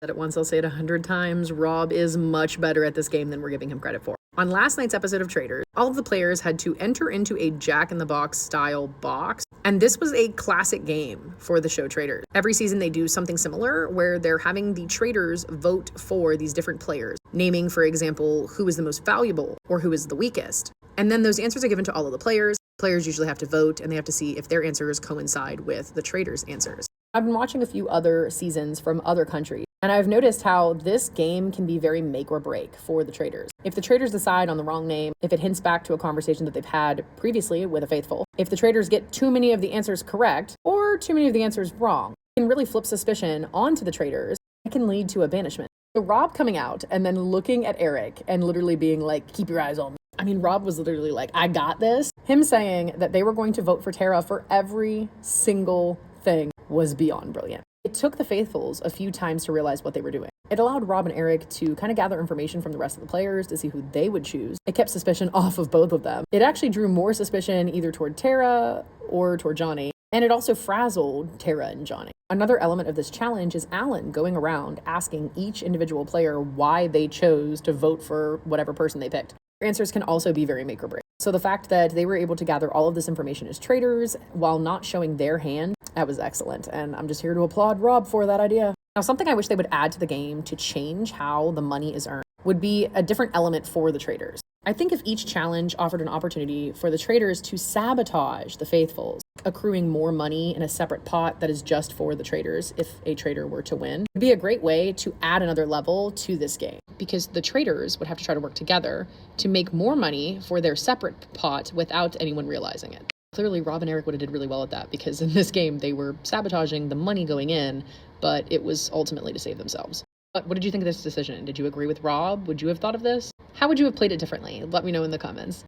Said it once, I'll say it 100 times. Rob is much better at this game than we're giving him credit for. On last night's episode of Traders, all of the players had to enter into a Jack-in-the-Box style box, and this was a classic game for the show Traders. Every season they do something similar where they're having the traders vote for these different players, naming, for example, who is the most valuable or who is the weakest. And then those answers are given to all of the players. Players usually have to vote, and they have to see if their answers coincide with the traders' answers. I've been watching a few other seasons from other countries, and I've noticed how this game can be very make or break for the traders. If the traders decide on the wrong name, if it hints back to a conversation that they've had previously with a faithful, if the traders get too many of the answers correct or too many of the answers wrong, it can really flip suspicion onto the traders. It can lead to a banishment. So Rob coming out and then looking at Eric and literally being like, keep your eyes on me. I mean, Rob was literally like, I got this. Him saying that they were going to vote for Tara for every single thing was beyond brilliant. It took the faithfuls a few times to realize what they were doing. It allowed Rob and Eric to kind of gather information from the rest of the players to see who they would choose. It kept suspicion off of both of them. It actually drew more suspicion either toward Tara or toward Johnny, and it also frazzled Tara and Johnny. Another element of this challenge is Alan going around asking each individual player why they chose to vote for whatever person they picked. Their answers can also be very make or break. So the fact that they were able to gather all of this information as traders while not showing their hand, that was excellent. And I'm just here to applaud Rob for that idea. Now, something I wish they would add to the game to change how the money is earned would be a different element for the traders. I think if each challenge offered an opportunity for the traders to sabotage the faithfuls, accruing more money in a separate pot that is just for the traders if a trader were to win, would be a great way to add another level to this game, because the traders would have to try to work together to make more money for their separate pot without anyone realizing it. Clearly, Rob and Eric would have did really well at that, because in this game they were sabotaging the money going in, but it was ultimately to save themselves. But what did you think of this decision? Did you agree with Rob? Would you have thought of this? How would you have played it differently? Let me know in the comments.